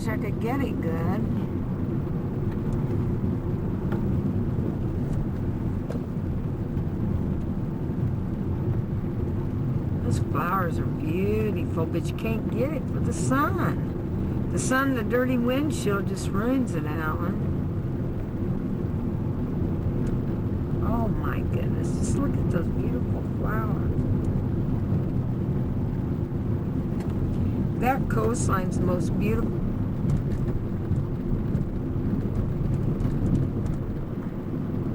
wish I could get it good. Those flowers are beautiful, but you can't get it for the sun. The sun, the dirty windshield just ruins it, Alan. Oh my goodness, just look at those beautiful flowers. That coastline's the most beautiful.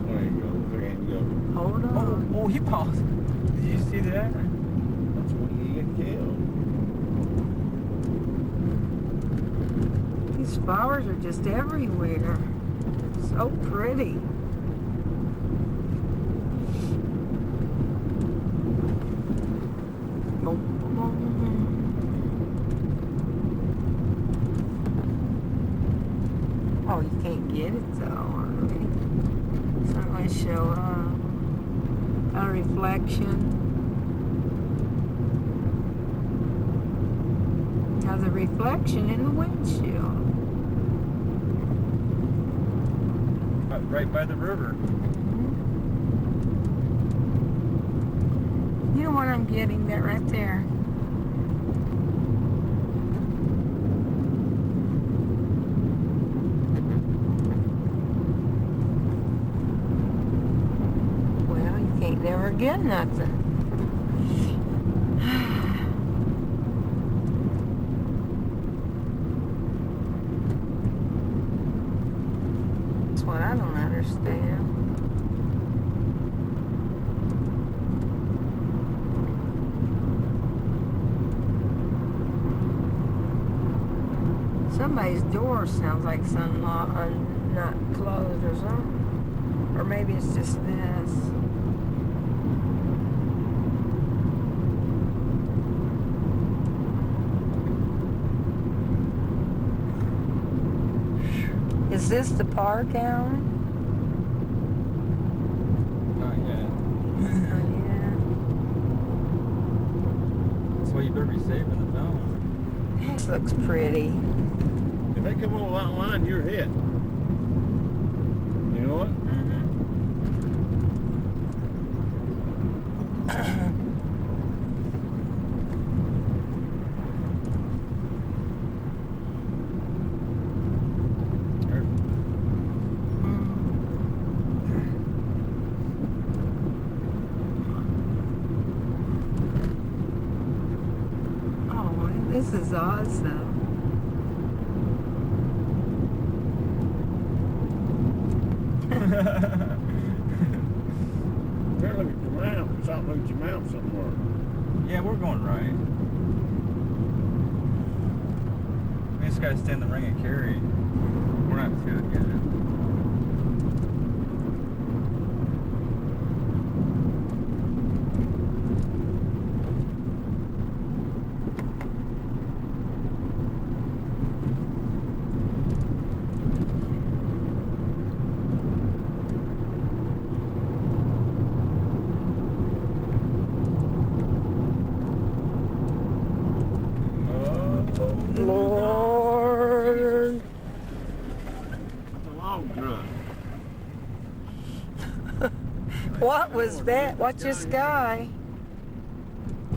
There you go. There you go. Hold on. Oh, he paused. Did you see that? That's when you get killed. These flowers are just everywhere. So pretty. Oh, you can't get it though. It's not going to show up. A reflection. Now the reflection in the windshield. Right by the river. You know what I'm getting? That right there. Well, you can't never get nothing. That's what I don't understand. Somebody's door sounds like it's not closed or something. Or maybe it's just this. Is this the park, Alan? Not yet. Oh, yeah. That's why you better be safe in the phone. This looks pretty. If they come over that line, you're hit. You know what? Oh, this is awesome. Better look at your mouth. Something look at your mouth somewhere. Yeah, we're going right. We just gotta stay in the ring of Cary. We're not to it yet. Lord. The log truck. What was that? Watch this guy.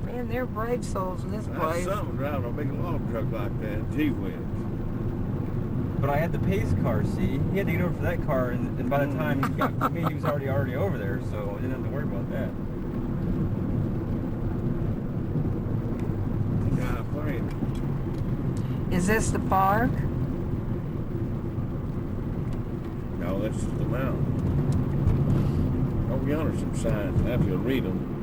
Man, they're brave souls in this That's place. something driving a big log truck like that. Gee whiz. But I had the pace car, see? He had to get over for that car, and by the time he got to me, he was already over there, so I didn't have to worry about that. Yeah, playing. Is this the park? No, that's the mountain. Over yonder some signs. Now if you'll read them.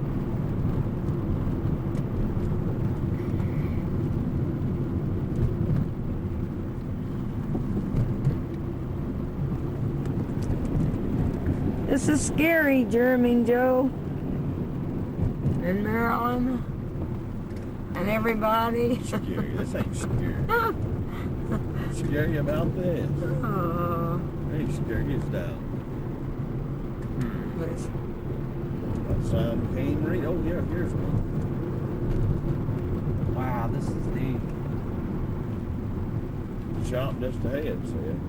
This is scary, Jeremy and Joe. And Marilyn. And everybody. Scary. This ain't scary. Scary about this. Oh, Ain't scary as down. but That sign can't read. Oh yeah, here's one. Wow, this is neat. shop just ahead, said.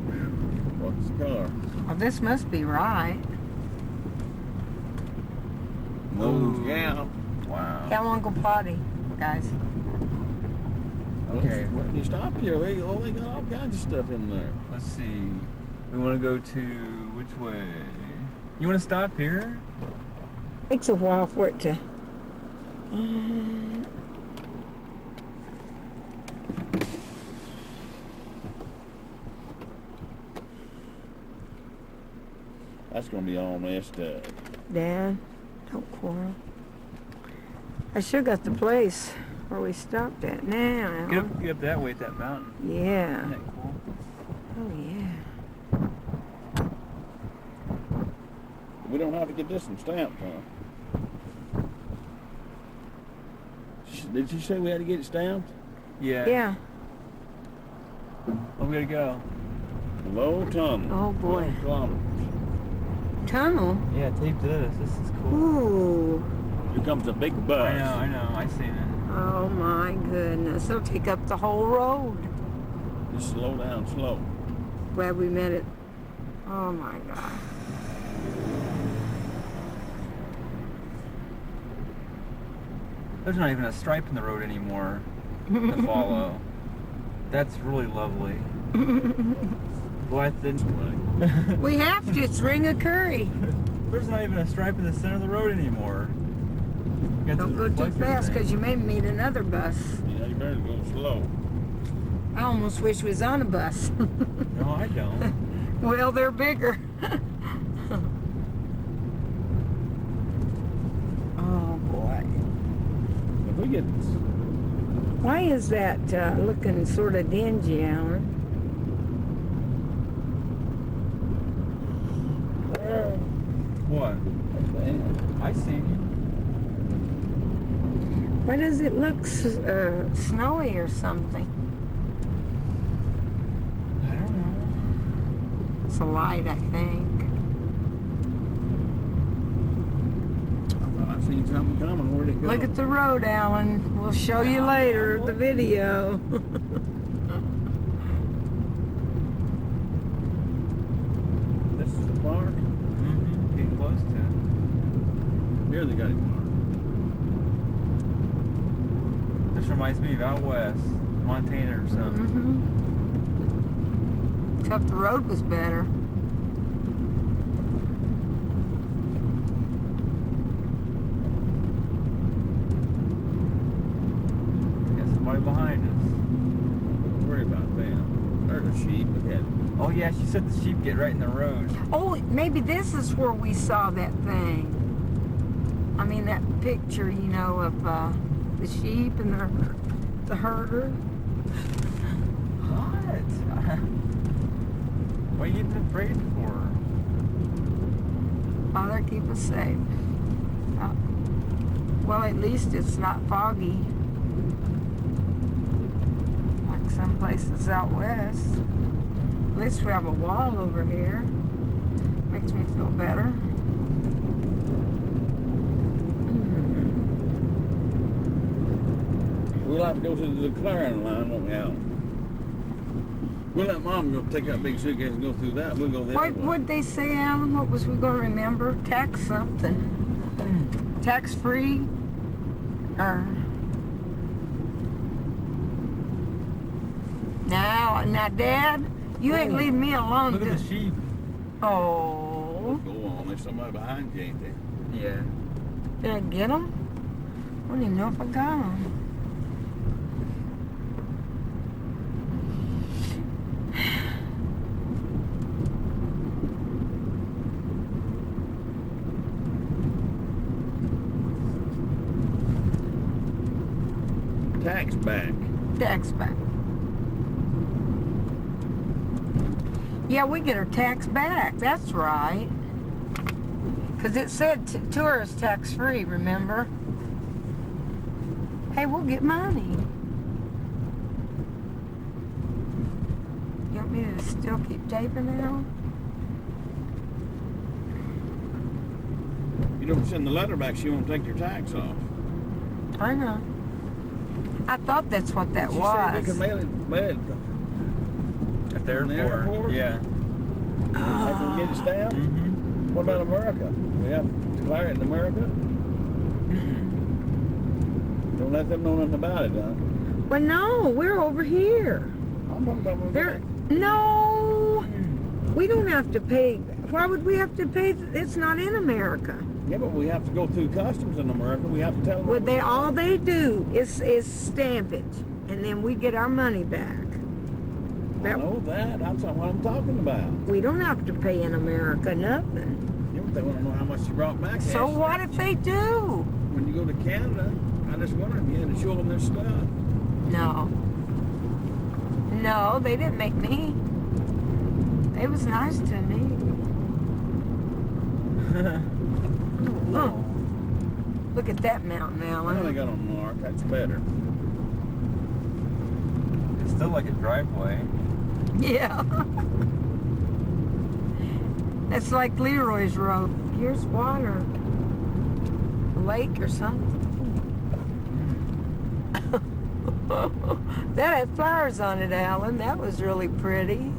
What's the car? Well, this must be right. Moles, yeah. Wow. Yeah, I want to go potty, guys. Okay. When you stop here, they got all kinds of stuff in there. Let's see. We want to go to which way? You want to stop here? Takes a while for it to. That's gonna be all messed up. Dad, don't quarrel. I sure got the place where we stopped at now. Get up that way at that mountain. Yeah. Isn't that cool? Oh yeah. We don't have to get this one stamped, huh? Did you say we had to get it stamped? Yeah. Yeah. Oh, we gotta go. Low tunnel. Oh, boy. 12 kilometers. Tunnel. Yeah, tape this. This is cool. Ooh. Here comes a big bus. I know. I seen it. Oh my goodness. They'll take up the whole road. Just slow down, slow. Glad we met it. Oh my God. There's not even a stripe in the road anymore to follow. That's really lovely. What the? We have to. It's Ring of Curry. There's not even a stripe in the center of the road anymore. Got Don't the go too reflector fast thing. because you may meet another bus. Yeah, you better go slow. I almost wish we was on a bus. No, I don't. Well, they're bigger. Oh boy. If we get Why is that looking sort of dingy, Alan? What? I seen you. Why does it look snowy or something? I don't know. It's a light, I think. I thought I seen something coming. Where'd it go? Look at the road, Alan. We'll show you later the video. This is the park. Mm-hmm. Getting close to it. Here they got it parked. This reminds me of out west, Montana or something. Except the road was better. Got somebody behind us. Don't worry about them. There's a sheep ahead. Oh yeah, she said the sheep get right in the road. Oh, maybe this is where we saw that thing. I mean, that picture, you know, of the sheep and the herder. What? What are you even afraid for? Father, keep us safe. Well, at least it's not foggy. Like some places out west. At least we have a wall over here. Makes me feel better. We'll have to go to the clearing line, won't we, Alan? We'll let Mom go take that big suitcase and go through that. We'll go the other way. What'd they say, Alan? What was we going to remember? Tax something. Tax free? Or... Now, Dad, you ain't leaving me alone. Look at the sheep. Oh. Go on. There's somebody behind you, ain't there? Yeah. Did I get them? I don't even know if I got them. Tax back. Tax back. Yeah, we get our tax back. That's right. Because it said tourist tax free, remember? Hey, we'll get money. You want me to still keep taping now? You don't send the letter back, she won't take your tax off. I know. I thought that's what that She was. said we can mail it the In airport. the airport? Yeah. Have to get it stamped? Mm-hmm. What about America? We have to declare it in America? Don't let them know nothing about it, huh? Well, no, we're over here. I'm talking about when There, no, we don't have to pay. Why would we have to pay? It's not in America. Yeah, but we have to go through customs in America. We have to tell them. Well, all they do is stamp it, and then we get our money back. I know that. That's what I'm talking about. We don't have to pay in America nothing. Yeah, but they want to know how much you brought back. So what if they do? When you go to Canada, I just wondered if you had to show them this stuff. No. No, they didn't make me. They was nice to me. Oh, look at that mountain, Well, they Alan. got on mark. That's better. It's still like a driveway. Yeah. That's like Leroy's Road. Here's water. A lake or something. That had flowers on it, Alan. That was really pretty.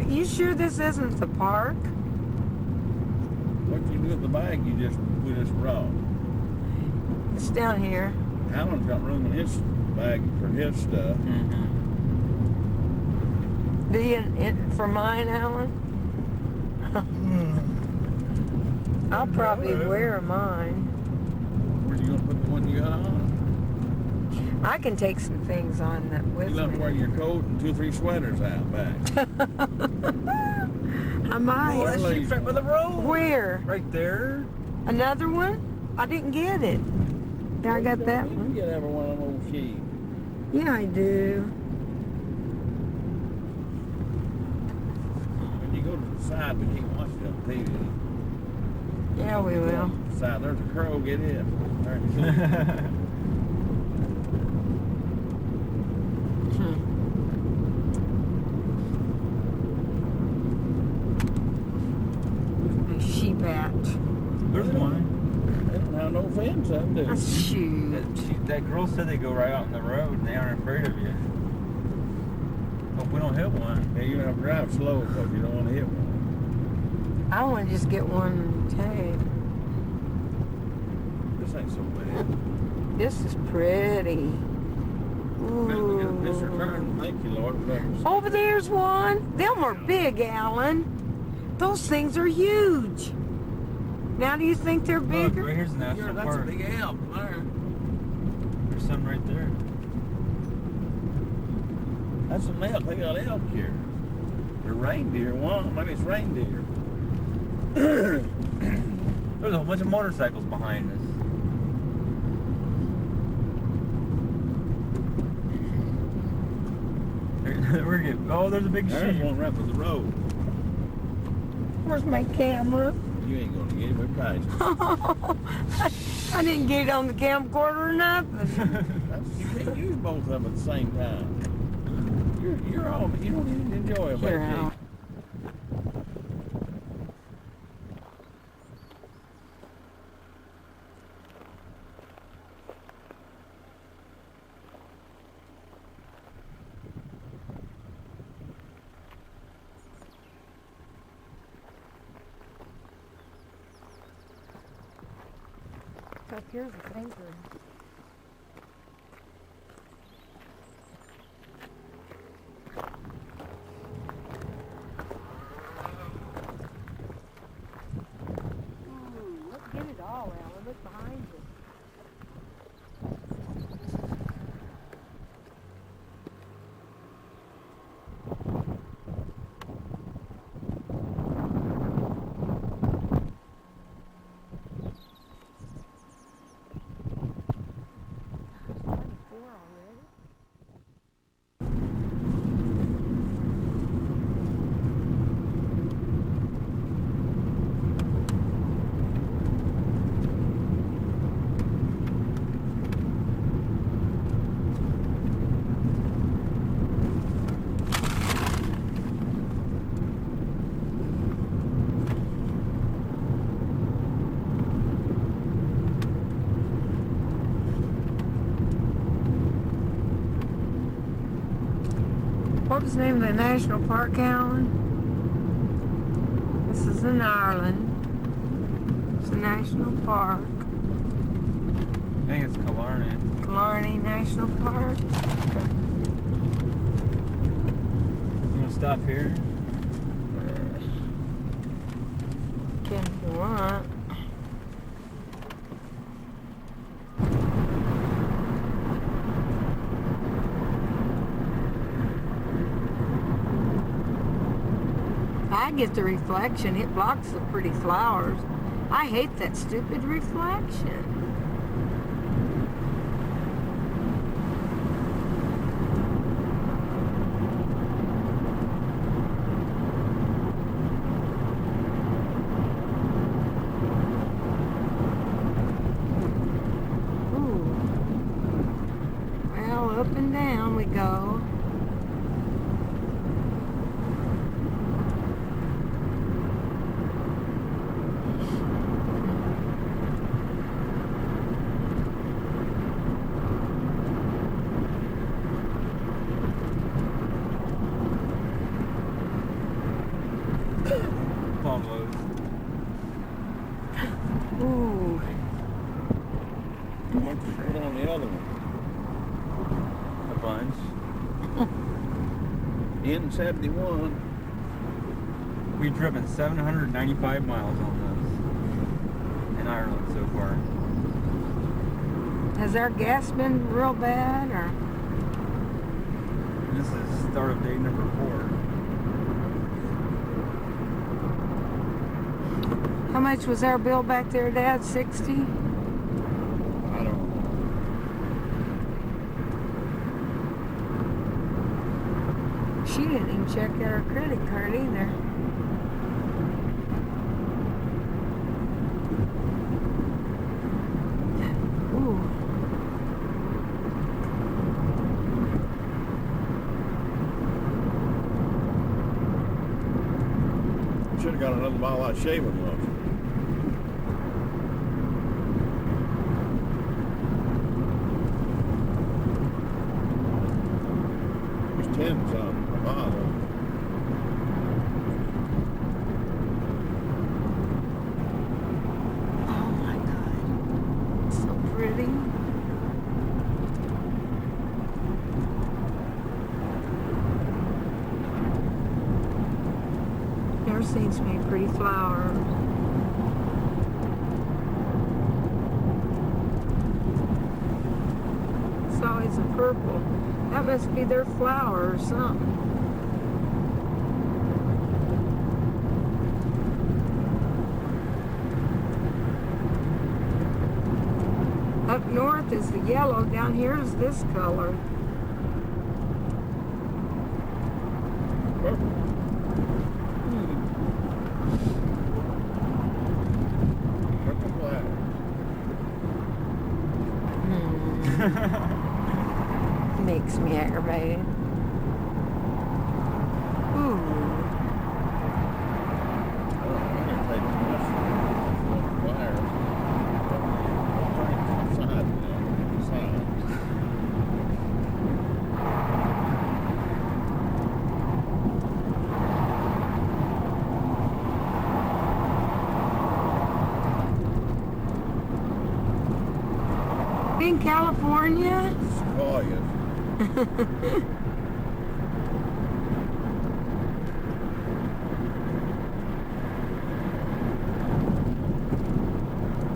You sure this isn't the park? What you do with the bag we just brought? It's down here. Alan's got room in his bag for his stuff. Mm-hmm. Do you, for mine, Alan? I'll probably wear mine. Where you gonna put the one you got on? I can take some things on that with You left me. wearing your coat and 2 or 3 sweaters out back. I might. Oh, that's sheep's right by the road. Where? Right there. Another one? I didn't get it. There, I got that You one. get every one of them old sheep. Yeah, I do. When you go to the side, we keep watching on TV. Yeah, we will. Side, there's a crow. Get in. There you go. My sheep at. There's one. They don't have no fence, them do. Shoot. That girl said they go right out in the road and they aren't afraid of you. Hope we don't hit one. Yeah, you have to drive slow because you don't want to hit one. I want to just get one tag. This ain't so bad. This is pretty. This Ooh. return. Thank you, Lord. Over there's one. Them are big, Alan. Those things are huge. Now, do you think they're Look, bigger? right here's the Yeah, national that's park. a big elk there. There's some right there. That's an elk. They got elk here. They're reindeer. One, maybe it's reindeer. There's a whole bunch of motorcycles behind us. We're getting, oh, there's a big There's sheep. one right by the road. Where's my camera? You ain't gonna get it. We're patient. I didn't get it on the camcorder or nothing. You can't use both of them at the same time. You're on. You don't even enjoy a Here, vacation. Al. Look, here's a finger. Look, get it all, Alan. Look behind you. What's the name of the national park, Alan? This is in Ireland. It's a national park. I think it's Killarney. Killarney National Park. You want to stop here? If you want. I get the reflection. It blocks the pretty flowers. I hate that stupid reflection. Ooh. Well, up and down we go. Almost. Ooh. How much you put on the other one? A bunch. N71. We've driven 795 miles on this in Ireland so far. Has our gas been real bad, or? This is start of day number 4. How much was our bill back there, Dad? 60? I don't know. She didn't even check out her credit card either. Ooh. Should have got another bottle of shaving lotion. There's 10 something a bottle. Oh my God. So pretty. Never seen so many pretty flowers. It's always a purple. That must be their flower or something. Up north is the yellow, down here is this color. Purple. Purple black. Makes me aggravated. Ooh. I'm gonna take this wire. Turn it to the side now. Side. In California? Oh, yes.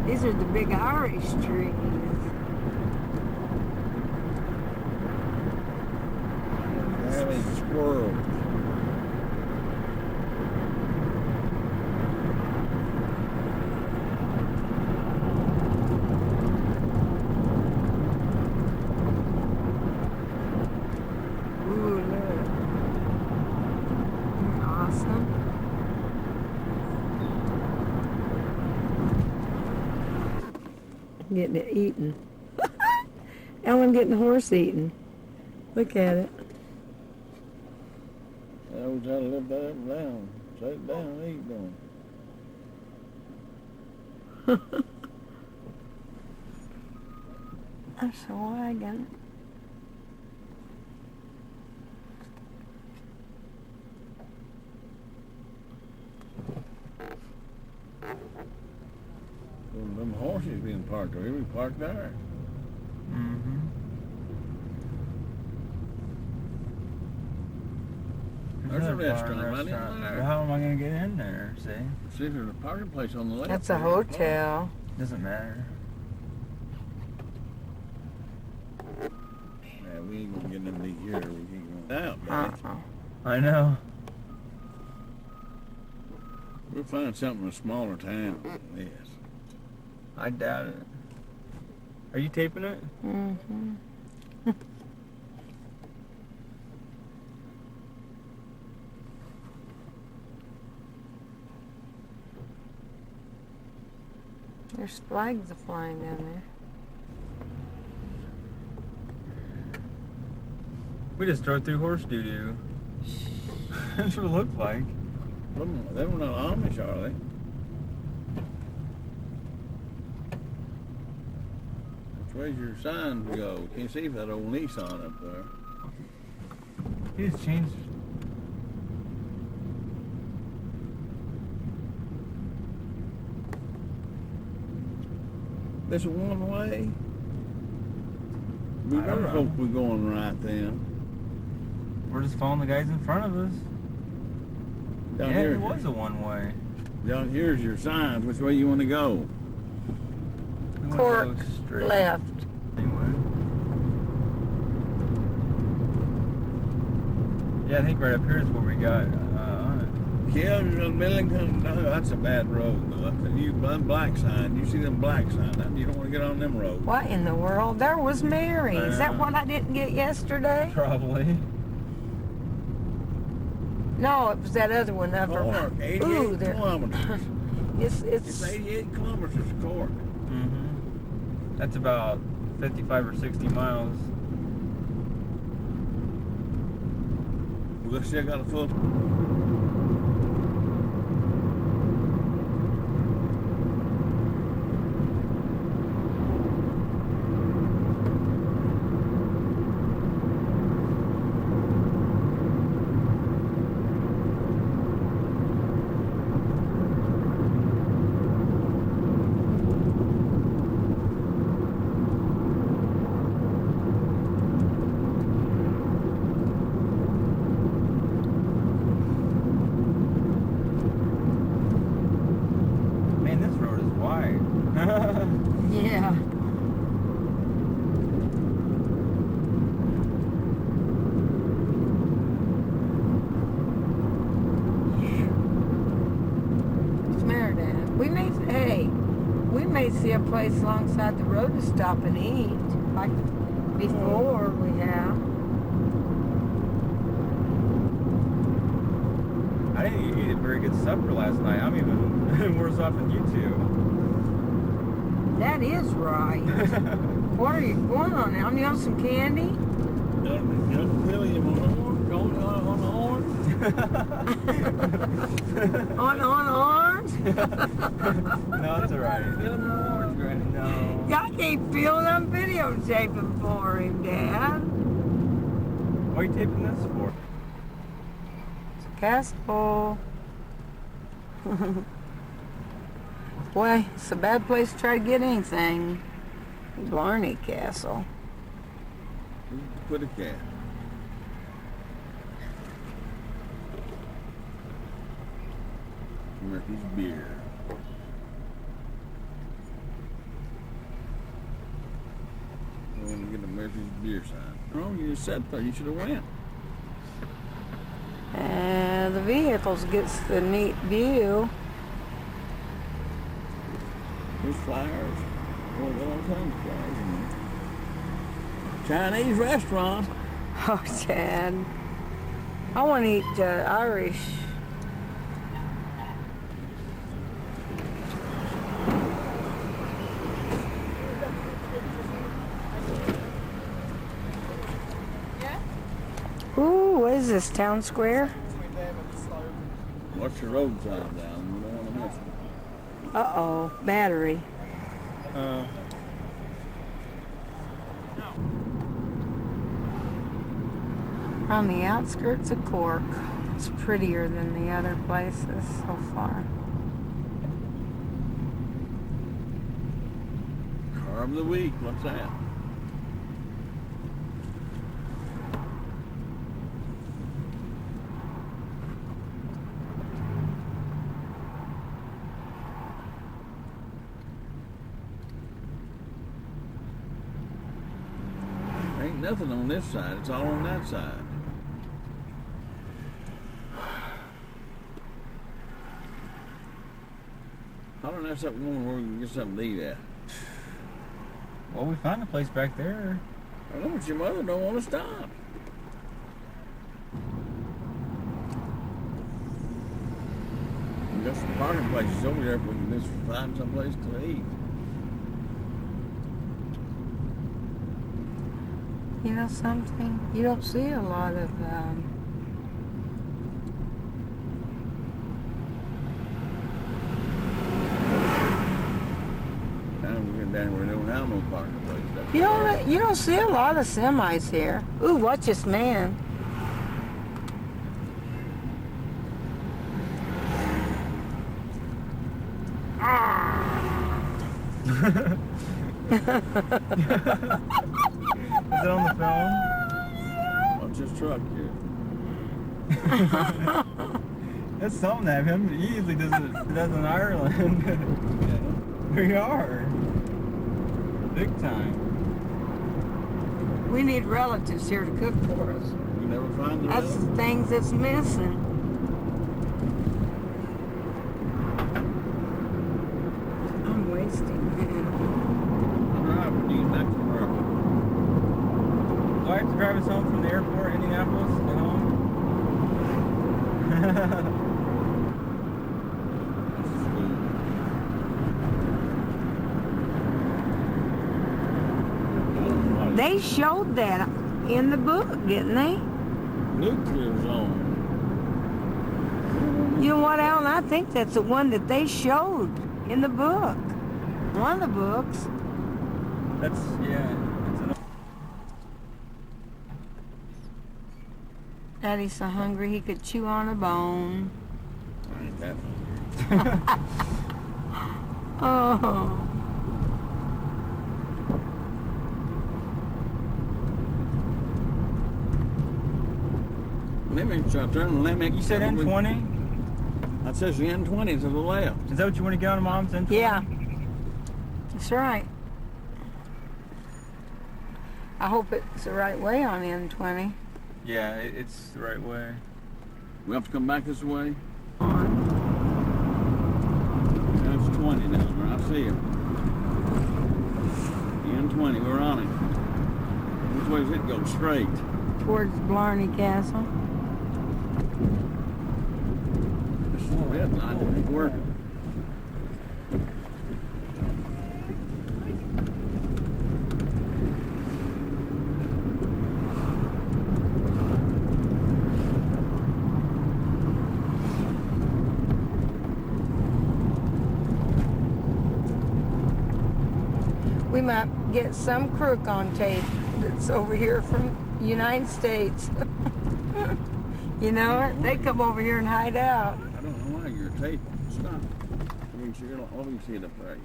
These are the big Irish trees. Having squirrels. Ooh, look. Awesome. Getting it eaten. Ellen getting the horse eaten. Look at it. I always try to lift that up and down. Set it down and eat them. That's a wagon. horses being parked there. We parked there. Mm-hmm. There's a restaurant right in there. How am I gonna get in there? See? See, there's a parking place on the left. That's a there. hotel. Doesn't matter. Yeah, we ain't gonna get in these here. We ain't going out, man. I know. We'll find something in a smaller town than this. I doubt it. Are you taping it? Mm-hmm. There's flags flying down there. We just drove through horse doo-doo. That's what it looked like. They were not Amish, are they? Which way's your sign go? Can't see that old Nissan up there. He just changed. This is one way? We I don't better know. hope we're going right then. We're just following the guys in front of us. Down Yeah, here, it was a one-way. down here's your signs. Which way you want to go? We wanna Cork, go straight. left. Anyway. Yeah, I think right up here is where we got on Yeah, Millington. No, that's a bad road. Though. That's a black sign. You see them black signs. You don't want to get on them roads. What in the world? There was Mary. Is that Yeah. what I didn't get yesterday? it. Probably. No, it was that other one over. Cork, 88 Ooh, there. kilometers. It's It's 88 kilometers to Cork. Mm-hmm. That's about 55 or 60 miles. We still got a full. Man, this road is wide. Yeah. What's the matter, Dad? We may see a place alongside the road to stop and eat. Like before we have. I didn't eat a very good supper last night. I'm even worse off than you two. That is right. What are you going on now? You want some candy? Young William on the horn. Going on the horn. On orange? No, it's alright. Get him on the horn, Granny. No. Y'all keep feeling I'm videotaping for him, Dad. What are you taping this for? It's a castle. Boy, it's a bad place to try to get anything. Blarney Castle. Put a cat. Murphy's beer. I want to get a Murphy's beer sign. Oh, you just sat there. You should have went. And the vehicles gets the neat view. There's flowers. Oh, there are all kinds of flowers in there. Chinese restaurant. Oh, Dad. I want to eat Irish. Ooh, what is this, Town Square? Watch the road sign down. You don't want to miss it. Uh-oh, battery. On the outskirts of Cork. It's prettier than the other places so far. Car of the week. What's that? Ain't nothing on this side. It's all on that side. I don't have something going where we can get something to eat at. Well, we found a place back there. I know, but your mother don't want to stop. We got some parking places over there if we can just find some place to eat. You know something? You don't see a lot of Down where they don't have no parking place. you don't see a lot of semis here. Ooh, watch this man. Is it on the film? Watch this truck here. That's something that him. He usually does in Ireland. We are. Big time. We need relatives here to cook for us. You never find the That's the things that's missing. I'm wasting, man. Drive when you get back from work. Do I have to drive us home from the airport, Indianapolis, and home? They showed that in the book, didn't they? Nuclear zone. You know what, Alan? I think that's the one that they showed in the book. One of the books. That's enough. Daddy's so hungry he could chew on a bone. Ain't that Oh. Let me try turn. Let me. You said N20? That says the N20 to the left. Is that what you want to get on, Mom's N20? Yeah. That's right. I hope it's the right way on N20. Yeah, it's the right way. We have to come back this way. On. That's 20 down there. I see it. The N20. We're on it. Which way does it go? Straight. Towards Blarney Castle. This is the red line. It ain't working. We might get some crook on tape that's over here from the United States. You know it? They come over here and hide out. I don't know why you're taping. Stop. We can see it. Oh, we can see it up there.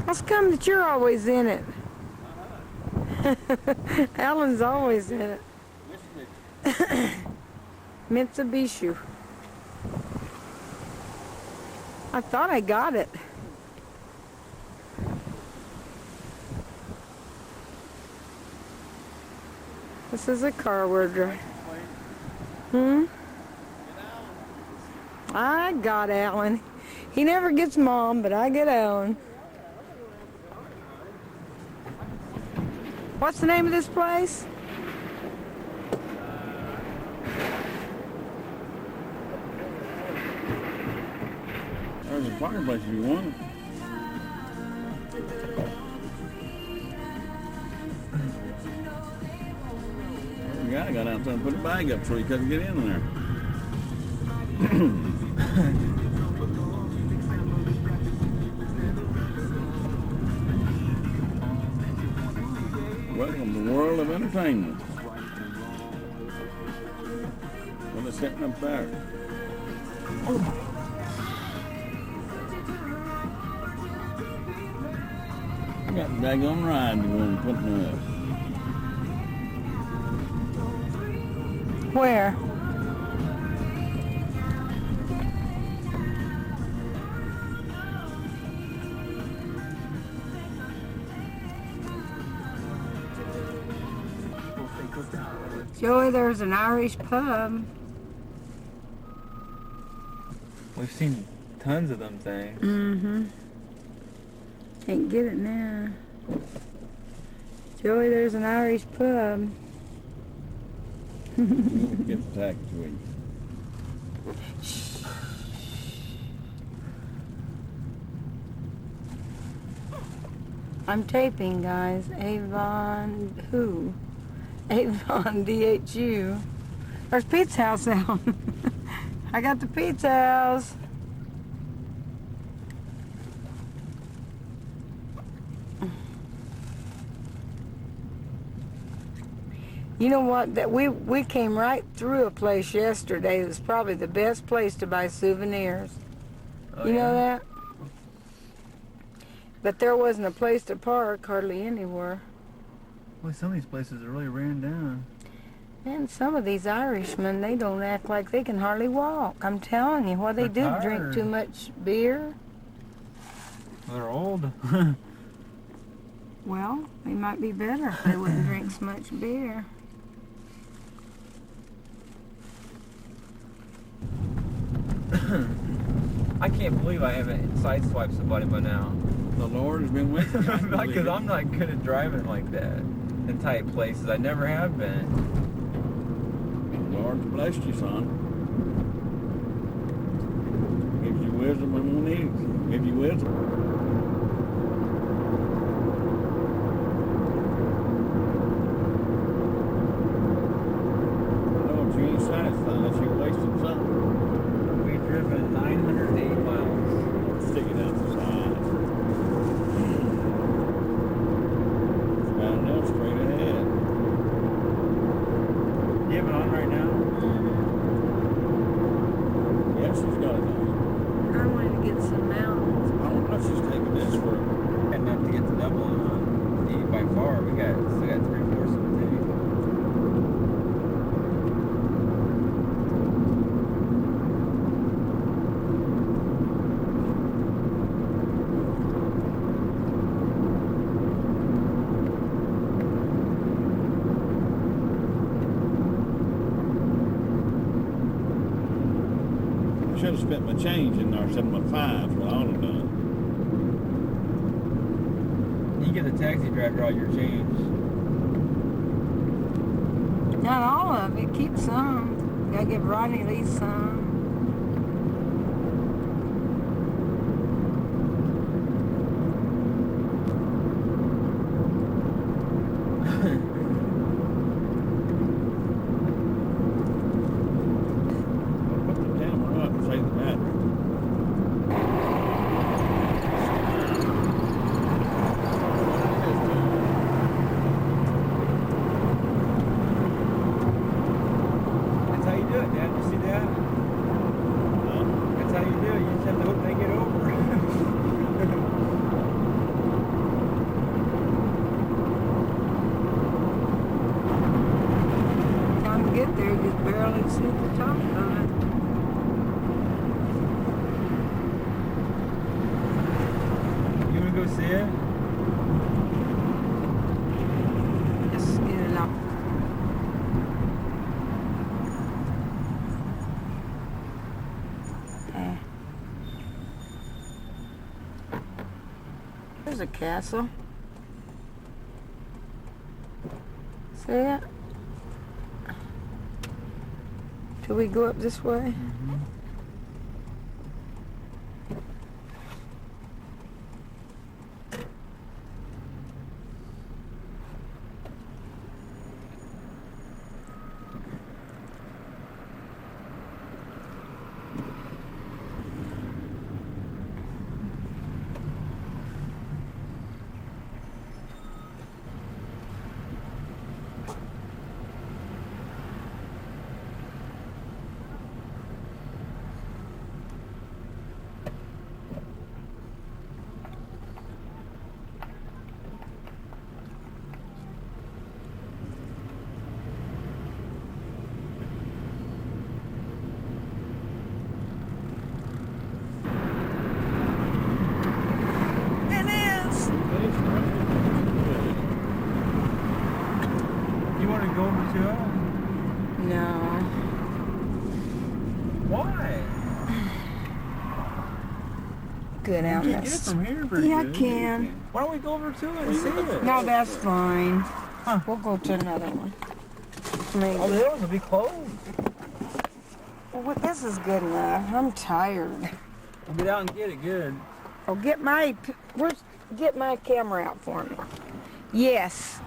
How's come that you're always in it? Alan's always in it. Mitsubishi. I thought I got it. This is a car we're driving. I got Alan. He never gets Mom, but I get Alan. What's the name of this place? There's a parking place if you want it. The guy got outside and put a bag up so he couldn't get in there. Welcome to the world of entertainment. What they're sitting up there. I got a daggone ride to go and put in the Where? Joey, there's an Irish pub. We've seen tons of them things. Mm-hmm. Can't get it now. Joey, there's an Irish pub. get the tax week. I'm taping, guys. Avon who? Avon DHU. There's Pete's house out. I got the Pete's house. You know what? That we came right through a place yesterday that's probably the best place to buy souvenirs. Oh, You know yeah? that? But there wasn't a place to park hardly anywhere. Well, some of these places are really ran down. And some of these Irishmen, they don't act like they can hardly walk. I'm telling you, what they do, They're drink tired. too much beer. They're old. Well, they might be better if they wouldn't drink so much beer. I can't believe I haven't sideswiped somebody by now. The Lord has been with you. I believe Because it. I'm not good at driving like that in tight places. I never have been. The Lord's blessed you, son. Gives you wisdom when we need it. Gives you wisdom. No, if you ain't satisfied, you're wasting something. We've driven 908 miles. Stick it out the side. It's got enough straight ahead. You have it on right now? Yes, she's got it on. I wanted to get some mountains. I don't know if she's taking this for. Enough to get to Dublin on. By far, we got still got 3/4 of the tank. I should have spent my change in there, said my fives, what I ought to have done. You get the taxi driver all your change. Not all of it. Keep some. Gotta give Rodney at least some. Put the camera up and save the battery. That's how you do it, Dad. You see that? That's how you do it. You just have to hope they get over. Time to get there, you just barely see the top of it. You wanna go see it? Just get it up. Okay. There's a castle. See it? Do we go up this way? go over to it? No. Why? Good You out can't get it from here very Yeah, I good. can. Why don't we go over to it and see it? No, that's fine. Huh. We'll go to another one. Oh, Maybe. the other ones will be closed. Well, this is good enough. I'm tired. We'll get out and get it good. Oh, get my camera out for me. Yes.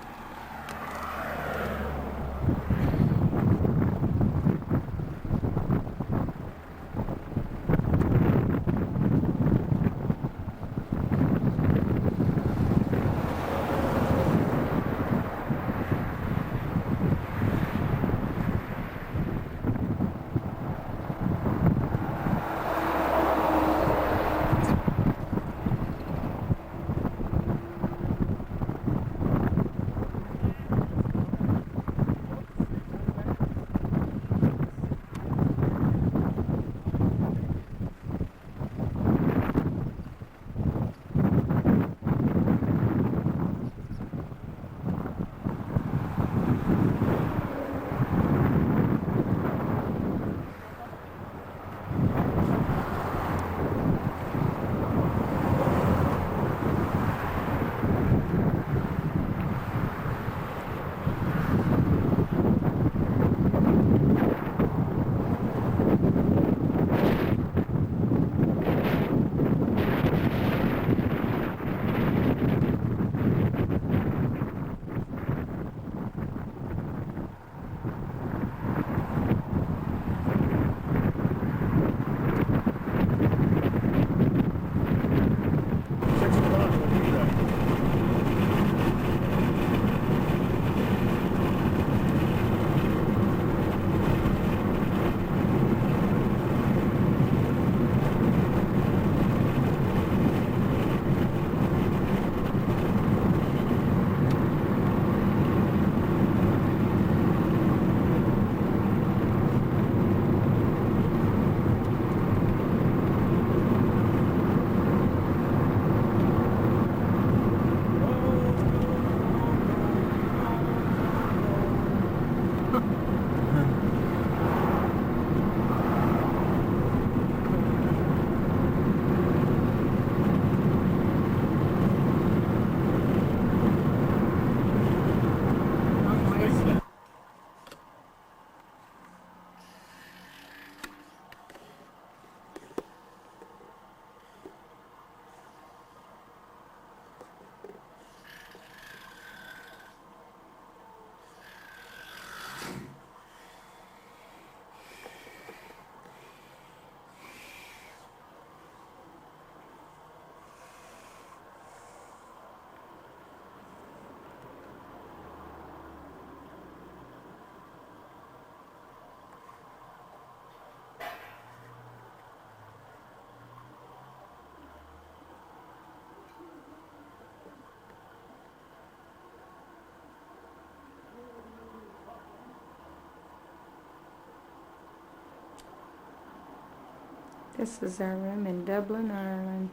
This is our room in Dublin, Ireland.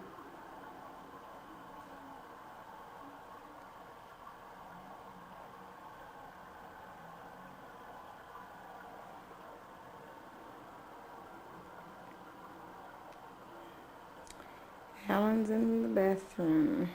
Alan's in the bathroom.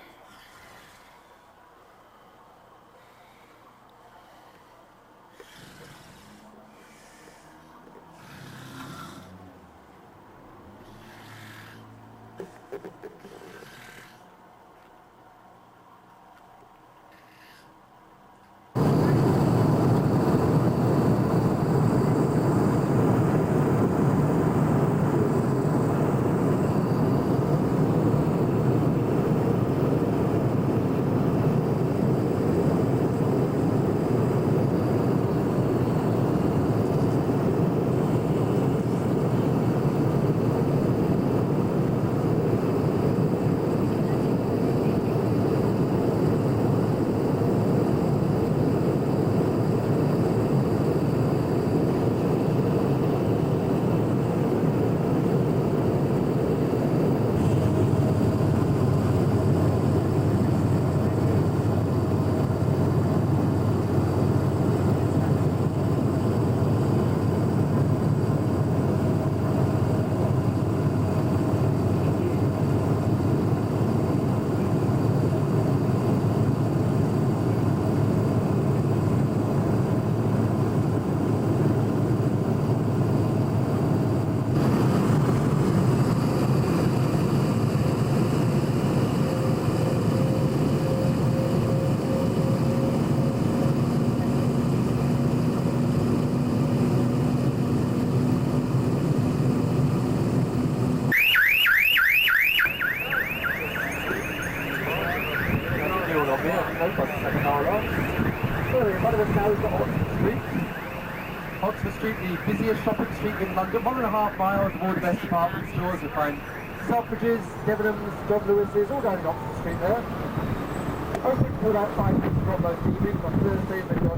from here, I think, about 7 hour long. So in front of us now we've got Oxford Street. Oxford Street, the busiest shopping street in London, 1.5 miles of all the best department stores. You'll find Selfridges, Debenhams, John Lewis's, all down in Oxford Street there. Open till about 5 o'clock most evenings. On Thursdays they've got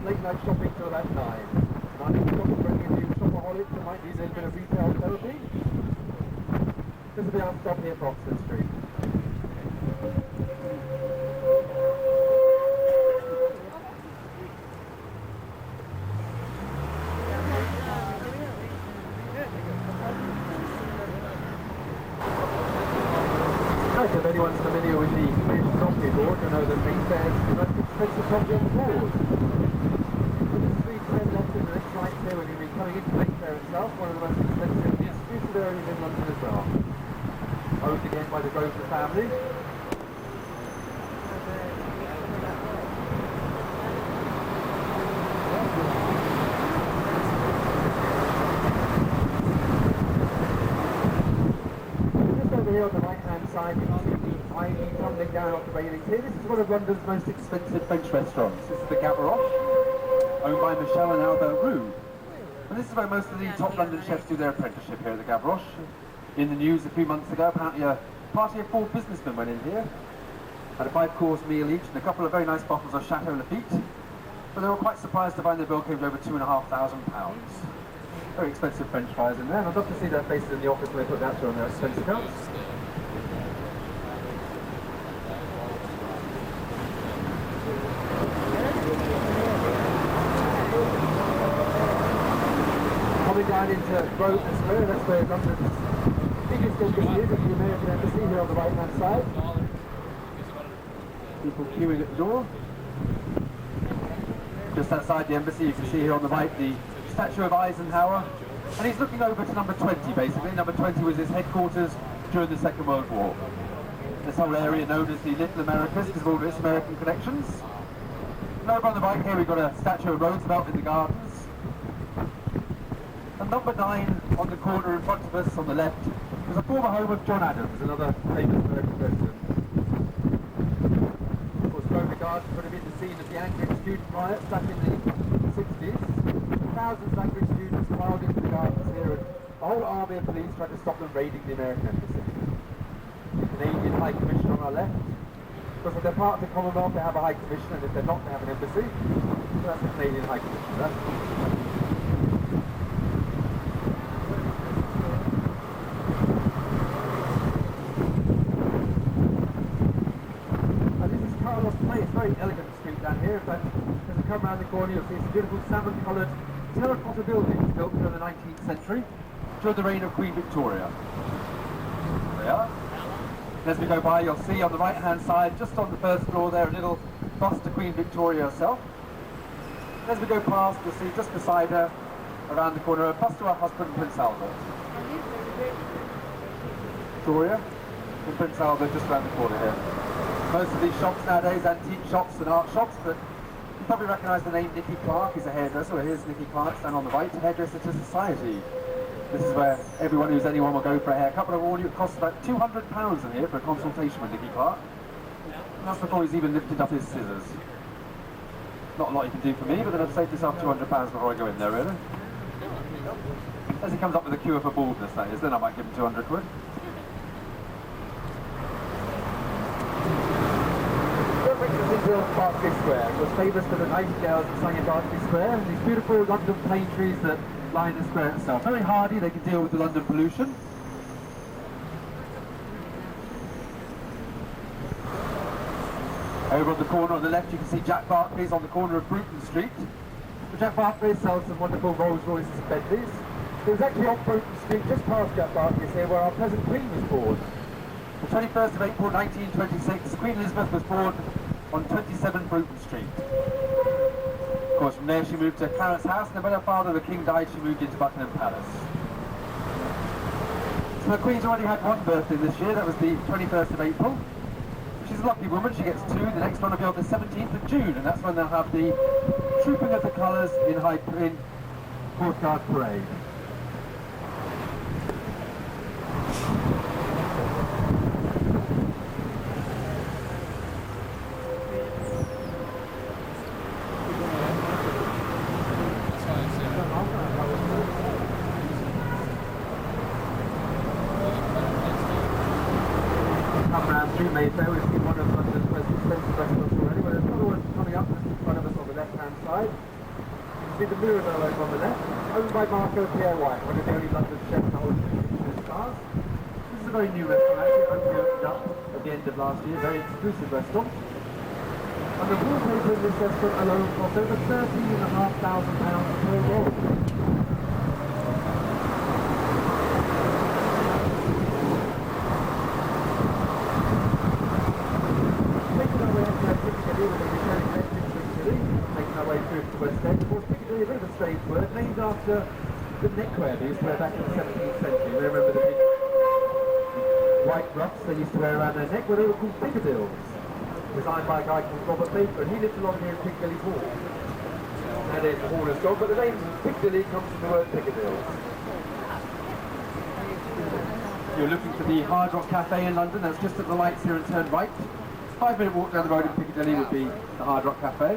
late night shopping till about 9. And I think shopping for any of you shopaholics that might need a little bit of retail therapy. This will be our stop here for Oxford Street. If anyone's familiar with the British Donkey Board, you know that Mayfair is the most expensive property on the board. With the street turn left in the next right here when you'll be coming into Mayfair itself, one of the most expensive distributed areas in London as well. Owned again by the Grosvenor family. Here on the right hand side you can see the ivy tumbling down off the railings here. This is one of London's most expensive French restaurants. This is the Gavroche, owned by Michel and Albert Roux. And this is where most of the top London chefs do their apprenticeship here at the Gavroche. In the news a few months ago, apparently a party of 4 businessmen went in here, had a 5-course meal each and a couple of very nice bottles of Chateau Lafite. But they were quite surprised to find their bill came to over £2,500. Very expensive French fries in there, and I'd love to see their faces in the office when they put that through on their expense accounts. Coming down into Grosvenor Square, that's where London's biggest embassy is, the American Embassy here on the right hand side. People queuing at the door. Just outside the embassy you can see here on the right the statue of Eisenhower, and he's looking over to number 20 basically. Number 20 was his headquarters during the Second World War. This whole area known as the Little Americas because of all its American connections. And over on the right here we've got a statue of Roosevelt in the gardens. And number 9 on the corner in front of us on the left was a former home of John Adams, another famous American president. Of course, Grosvenor Gardens would have been the scene of the Anglican student riots back in the 60s. Thousands of Anglican students piled into the gardens here, and a whole army of police tried to stop them raiding the American embassy. The Canadian High Commission on our left. Because if they're part of the Commonwealth, they have a High Commission, and if they're not, they have an embassy. So that's the Canadian High Commission. And this is Carlos Place, very elegant street down here. In fact, as you come around the corner, you'll see some beautiful salmon-coloured terracotta buildings built during the 19th century during the reign of Queen Victoria. There they are. And as we go by, you'll see on the right-hand side, just on the first floor there, a little bust of Queen Victoria herself. And as we go past, you'll see just beside her, around the corner, a bust to her husband, Prince Albert. Victoria and Prince Albert just around the corner here. Most of these shops nowadays, antique shops and art shops, but you probably recognise the name Nicky Clark. He's a hairdresser. Well, here's Nicky Clark, stand on the right, Hairdresser to Society. This is where everyone who's anyone will go for a haircut, but I warn you, it costs about £200 in here for a consultation with Nicky Clark. And that's before he's even lifted up his scissors. Not a lot you can do for me, but then I've saved yourself £200 before I go in there, really. As he comes up with a cure for baldness, that is, then I might give him 200 quid. Berkeley Square. It was famous for the nightingales that sang in Berkeley Square, and these beautiful London plane trees that line the square itself. Very hardy, they can deal with the London pollution. Over on the corner on the left you can see Jack Barclays on the corner of Bruton Street. So Jack Barclays sells some wonderful Rolls Royces and Bentleys. It was actually on Bruton Street, just past Jack Barclays here, where our present Queen was born. The 21st of April 1926, Queen Elizabeth was born on 27 Bruton Street. Of course, from there she moved to Clarence House, and then when her father, the King, died, she moved into Buckingham Palace. So the Queen's already had one birthday this year, that was the 21st of April. She's a lucky woman, she gets 2, the next one will be on the 17th of June, and that's when they'll have the Trooping of the Colours in Court Guard Parade. see the Mirabelle over on the left, owned by Marco Pierre White, one of the only London chefs to hold his stars. This is a very new restaurant, actually. It only opened up at the end of last year, very exclusive restaurant. And the wallpaper in this restaurant alone cost over £13,500 per roll. Making our way through to West End. Of course, Piccadilly, a bit of a strange word, named after the neckwear they used to wear back in the 17th century. You remember the big white ruffs they used to wear around their neck? Well, they were called Piccadilles, designed by a guy called Robert Baker, and he lived along here in Piccadilly Hall. Nowadays the hall is gone, but the name Piccadilly comes from the word Piccadilles. You're looking for the Hard Rock Cafe in London, that's just at the lights here and turn right. 5-minute walk down the road in Piccadilly would be the Hard Rock Cafe.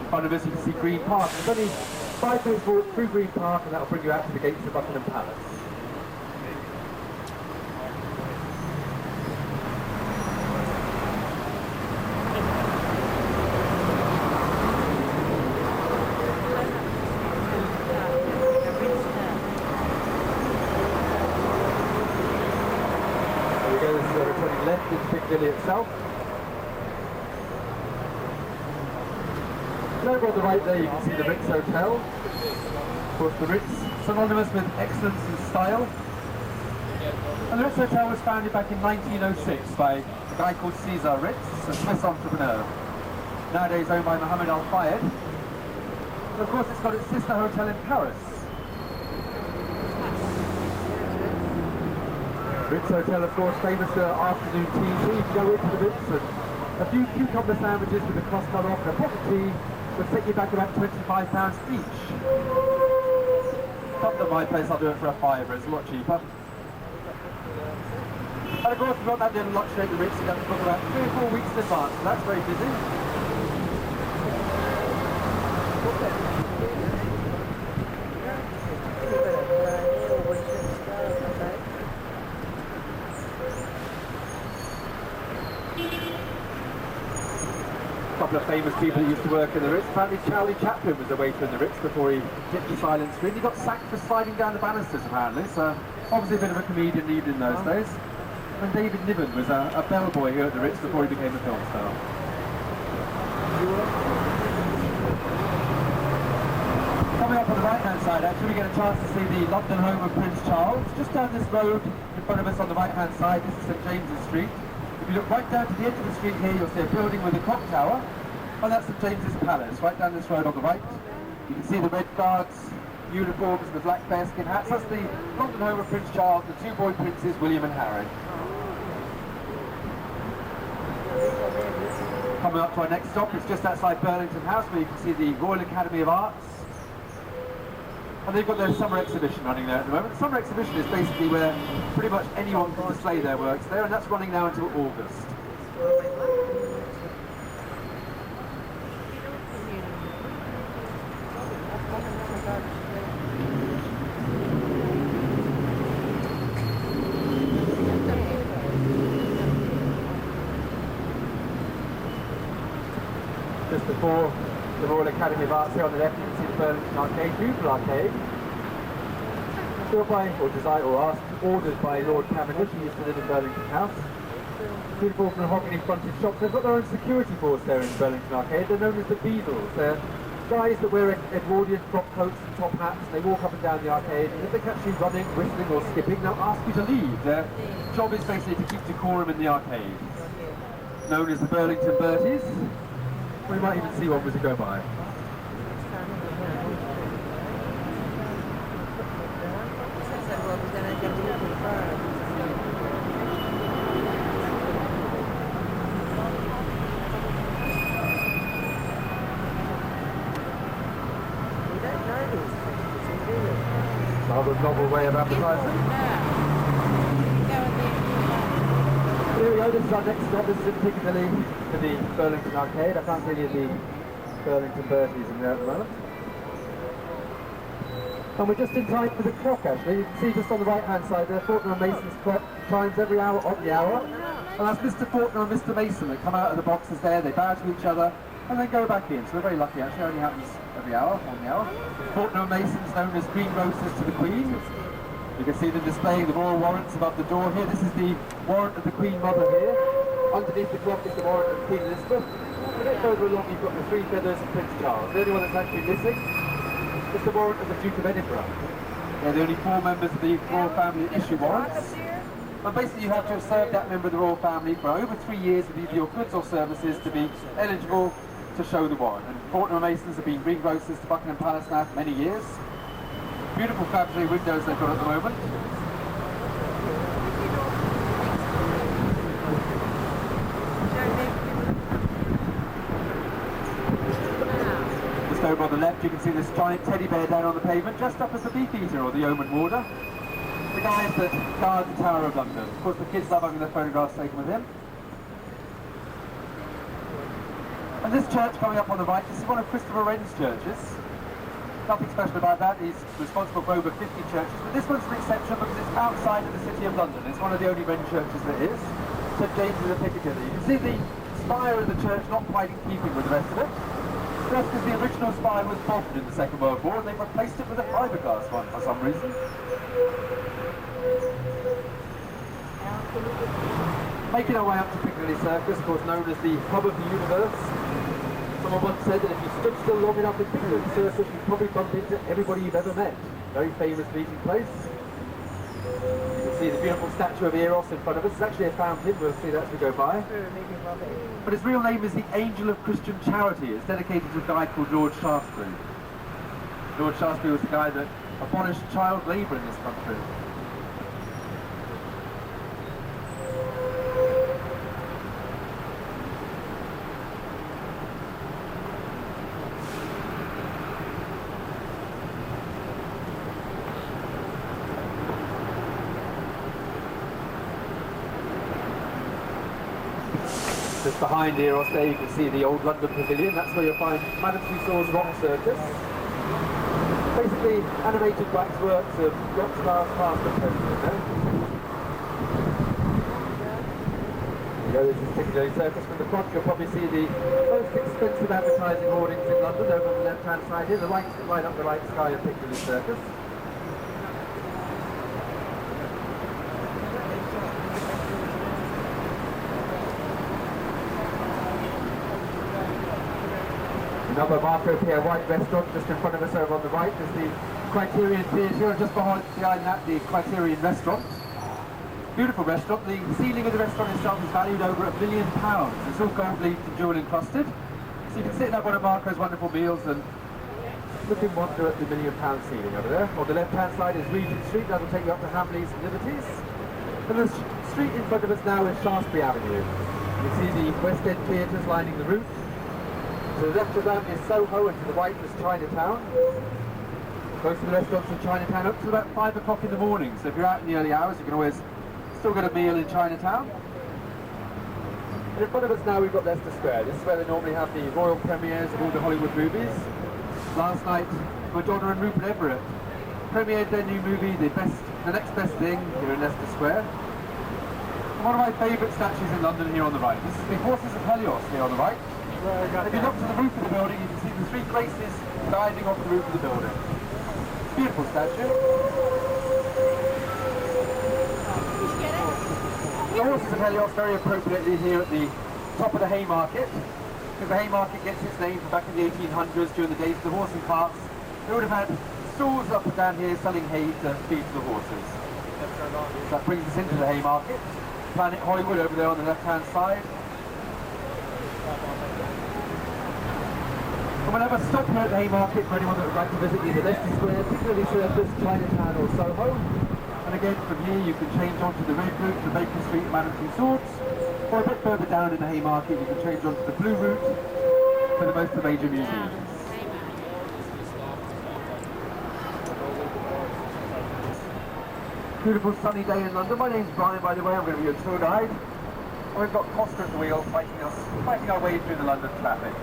In front of us you can see Green Park. There's only 5 minutes walk through Green Park and that'll bring you out to the gates of Buckingham Palace. Turning left into Piccadilly itself. And over on the right there you can see the Ritz Hotel. Of course the Ritz, synonymous with excellence and style. And the Ritz Hotel was founded back in 1906 by a guy called Cesar Ritz, a Swiss entrepreneur. Nowadays owned by Mohammed Al Fayed. And of course it's got its sister hotel in Paris. Ritz Hotel, of course, famous for afternoon tea. So you can go into the Ritz and a few cucumber sandwiches with a crust cut off and a pot of tea would take you back about £25 each. Come to my place, I'll do it for a £5, it's a lot cheaper. And of course, we've got that little luxury at the Ritz, you have to book about 3 or 4 weeks in advance, so that's very busy. A couple of famous people that used to work in the Ritz. Apparently Charlie Chaplin was a waiter in the Ritz before he hit the silent screen. He got sacked for sliding down the banisters apparently, so obviously a bit of a comedian even in those days. And David Niven was a bellboy here at the Ritz before he became a film star. Coming up on the right hand side actually we get a chance to see the London home of Prince Charles. Just down this road in front of us on the right hand side, this is St James's Street. If you look right down to the edge of the street here, you'll see a building with a clock tower, and that's St James's Palace, right down this road on the right. You can see the Red Guards, uniforms, the black bearskin hats. That's the London home of Prince Charles, the 2 boy princes, William and Harry. Coming up to our next stop, it's just outside Burlington House, where you can see the Royal Academy of Arts. And they've got their summer exhibition running there at the moment. The summer exhibition is basically where pretty much anyone can display their works there, and that's running now until August. Just before the Royal Academy of Arts here on the left, you can see the Burlington Arcade, beautiful arcade. Built by, or designed, or ordered by Lord Cavendish, he used to live in Burlington House. Beautiful mahogany fronted shops. They've got their own security force there in Burlington Arcade. They're known as the Beadles. They're guys that wear Edwardian frock coats and top hats. They walk up and down the arcade, and if they catch you running, whistling or skipping, they'll ask you to leave. Their job is basically to keep decorum in the arcade. Known as the Burlington Berties. We might even see one as we go by. Rather novel way of advertising. Here we go, this is our next stop. This is in Piccadilly for the Burlington Arcade. I can't see any of the Burlington Berties in there at the moment. And we're just in time for the clock actually. You can see just on the right hand side there, Fortnum and Mason's clock chimes every hour on the hour. And that's Mr. Fortnum and Mr. Mason that come out of the boxes there, they bow to each other, and then go back in. So we're very lucky actually, it only happens every hour, on the hour. Fortnum & Mason's known as greengrocers to the Queen. You can see them displaying the royal warrants above the door here. This is the warrant of the Queen Mother here. Underneath the clock is the warrant of Queen Elizabeth. A bit further along you've got the three feathers of Prince Charles. The only one that's actually missing is the warrant of the Duke of Edinburgh. They're the only 4 members of the royal family that issue warrants. But basically you have to have served that member of the royal family for over 3 years with either your goods or services to be eligible to show the warrant. And Fortnum & Masons have been greengrocers to Buckingham Palace now for many years. Beautiful Fabergé windows they've got at the moment. Just over on the left you can see this giant teddy bear down on the pavement, just up as the Beefeater or the Yeoman Warder. The guys that guard the Tower of London. Of course the kids love having their photographs taken with him. And this church coming up on the right, this is one of Christopher Wren's churches. Nothing special about that, he's responsible for over 50 churches, but this one's an exception because it's outside of the City of London. It's one of the only Wren churches there is. St James's of Piccadilly. You can see the spire of the church not quite in keeping with the rest of it. That's because the original spire was bombed in the Second World War and they've replaced it with a fiberglass one for some reason. Making our way up to Piccadilly Circus, of course known as the hub of the universe. Someone once said that if you stood still long enough in Piccadilly Circus, you'd probably bump into everybody you've ever met. Very famous meeting place. You can see the beautiful statue of Eros in front of us. It's actually a fountain, we'll see that as we go by. But his real name is the Angel of Christian Charity. It's dedicated to a guy called Lord Shaftesbury. Lord Shaftesbury was the guy that abolished child labour in this country. Just behind Eros there you can see the old London Pavilion. That's where you'll find Madame Tussauds Rock Circus. Basically animated waxworks of rock stars past and present, you know. You know, this is Piccadilly Circus. From the front you'll probably see the most expensive advertising hoardings in London over on the left hand side here. The lights that light up the light sky of Piccadilly Circus. Another Marco Pierre White restaurant just in front of us over on the right is the Criterion Theatre, and just behind that the Criterion Restaurant. Beautiful restaurant. The ceiling of the restaurant itself is valued over £1 million. It's all gold leafed and jewel encrusted. So you can sit and have one of Marco's wonderful meals and look in wonder at the £1 million ceiling over there. On the left hand side is Regent Street, that'll take you up to Hamleys and Liberties. And the street in front of us now is Shaftesbury Avenue. You see the West End theatres lining the route. To the left of that is Soho, and to the right is Chinatown. Most of the restaurants in Chinatown up to about 5 o'clock in the morning, so if you're out in the early hours you can always still get a meal in Chinatown. And in front of us now we've got Leicester Square. This is where they normally have the royal premieres of all the Hollywood movies. Last night Madonna and Rupert Everett premiered their new movie, The Next Best Thing, here in Leicester Square. And one of my favourite statues in London here on the right. This is the Horses of Helios here on the right. If you look to the roof of the building, you can see the 3 graces guiding off the roof of the building. Beautiful statue. The Horses of Helios very appropriately here at the top of the Haymarket, because the Haymarket gets its name from back in the 1800s during the days of the horse and carts. They would have had stalls up and down here selling hay to feed to the horses. So that brings us into the Haymarket. Planet Hollywood over there on the left hand side. And we'll have a stop here at the Haymarket for anyone that would like to visit either Leicester Square, Piccadilly Circus, Chinatown or Soho. And again from here you can change onto the red route to Baker Street and Madame Tussauds. Or a bit further down in the Haymarket you can change onto the blue route for the most of the major museums. Beautiful sunny day in London. My name's Brian, by the way. I'm going to be your tour guide. And we've got Costa at the wheel fighting our way through the London traffic.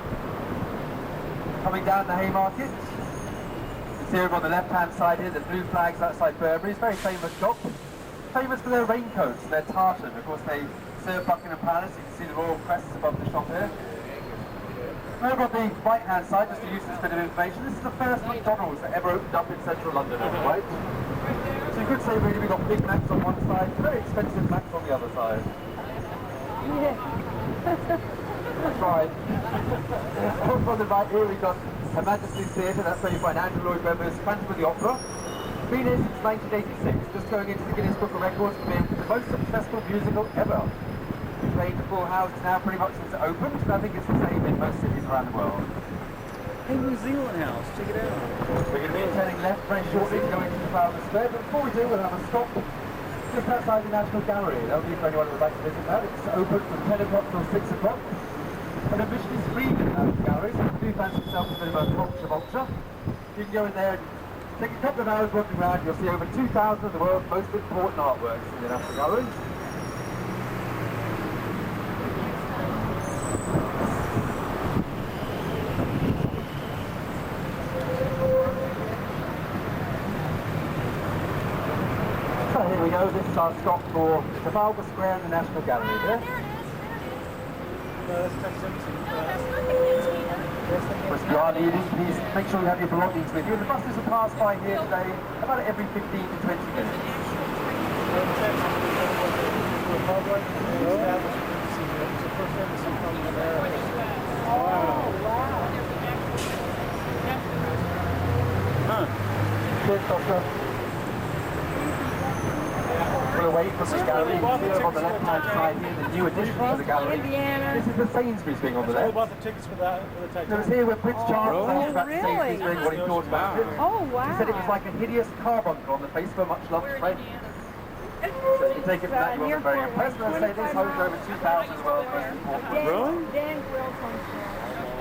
Coming down the Haymarket, you see over on the left-hand side here, the blue flags outside Burberry's, very famous shop. Famous for their raincoats and their tartan. Of course, they serve Buckingham Palace. You can see the royal crests above the shop here. Over on the right-hand side, just to use this bit of information, this is the first McDonald's that ever opened up in central London, right? So you could say really we've got Big Macs on one side, very expensive Macs on the other side. Yeah. That's right. Over on the right here we've got Her Majesty's Theatre, that's where you find Andrew Lloyd Webber's Phantom of the Opera. Been here since 1986, just going into the Guinness Book of Records for being the most successful musical ever. Played to full house now pretty much since it opened, and I think it's the same in most cities around the world. Hey, New Zealand House, check it out. We're going to be turning left very shortly to go into Trafalgar Square, but before we do, we'll have a stop just outside the National Gallery. That'll be for anyone who would like to visit that. It's open from 10 o'clock till 6 o'clock. And admission is free in the National Gallery, so if you do fancy yourself a bit of a culture, you can go in there and take a couple of hours walking around. You'll see over 2,000 of the world's most important artworks in the National Gallery. So here we go, this is our stop for Trafalgar Square and the National Gallery here. If you are leaving, please make sure you have your belongings with you. The buses will pass by here today about every 15 to 20 minutes. Cheers, Doctor. We're away from the gallery. Here on the left-hand side here, the new addition to the gallery. This is the Sainsbury's wing on the left. What about the tickets for that? For the So it's Titanic? here where Prince Charles was about really? Sainsbury's wing, what he thought about it. Oh, wow. He said it was like a hideous carbuncle on the face of a much-loved friend. So you can take it from that, you wasn't very impressed. And I say this holds over 2,000 of the world's most important ones. Dan Quill's on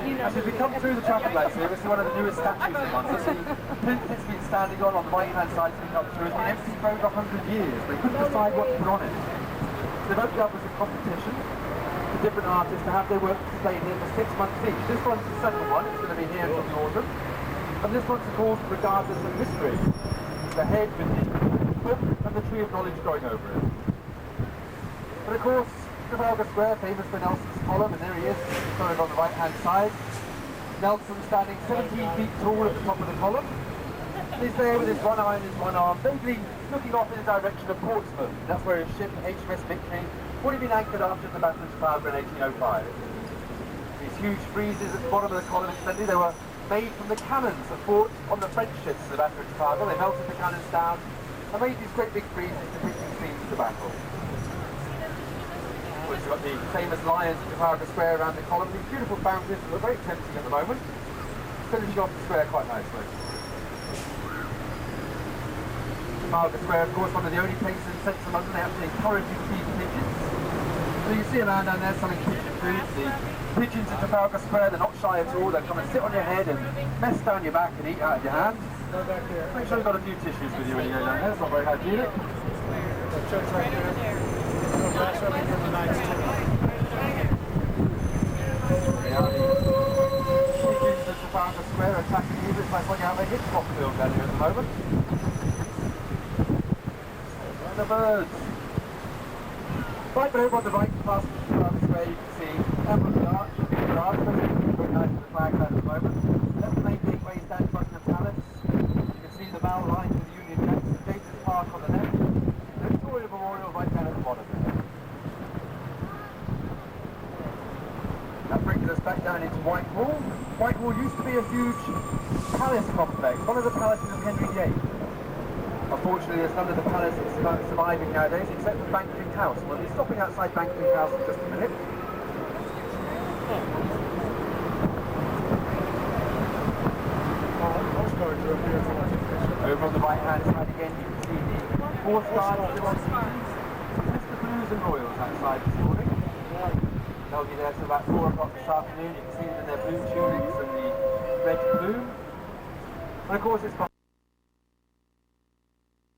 you know. As we come through the traffic lights here, we see one of the newest statues in London. The plinth it's been standing on the right-hand side as we come through has been empty for over 100 years. They couldn't decide what to put on it. So they've opened up as a competition for different artists to have their work displayed here for 6 months each. This one's the second one, it's going to be here until the autumn. And this one's called Regardless of Mystery. It's the head with the book and the tree of knowledge growing over it. But of course, Trafalgar Square, famous for Nelson's column, and there he is, sort of on the right-hand side. Nelson standing 17 feet tall at the top of the column. He's there with his one eye and his one arm, vaguely looking off in the direction of Portsmouth. That's where his ship, HMS Victory, would have been anchored after the Battle of Trafalgar in 1805. These huge friezes at the bottom of the column, incidentally, they were made from the cannons that fought on the French ships at the Battle of Trafalgar. They melted the cannons down and made these great big friezes depicting scenes of the battle. We've got the famous lions at Trafalgar Square around the column, these beautiful fountains that are very tempting at the moment, finishing off the square quite nicely. Trafalgar Square, of course, one of the only places in central London they actually encourage you to feed pigeons. So you see around down there selling pigeon food. The pigeons at Trafalgar Square, they're not shy at all, they'll come and sit on your head and mess down your back and eat out of your hand. Make sure you've got a few tissues with you when you go down there, it's not very hygienic. Church right there. That's where we get the nights too. Pigeons at Trafalgar Square attacking you, it's like pointing out a Hitchcock film down here at the moment. And the birds. Right, but over on the right past Trafalgar Square you can see Emerald Arch, the arch, very nice with the flags out at the moment. That's the main gateway down to Buckingham Palace. You can see the Mall Line to the Union Jack, Gateshead Park on the left. The Victoria Memorial right down at the bottom there. That brings us back down into Whitehall. Whitehall used to be a huge palace complex, one of the palaces of Henry VIII. Unfortunately, there's none of the palaces surviving nowadays except for Banking House. We'll be stopping outside Banking House in just a minute. Over on the right-hand side again, you can see the horse guards still on duty. It's the Blues and Royals outside this morning. They'll be there till about 4 o'clock this afternoon. You can see them in their blue tunics and the red plume. And of course, it's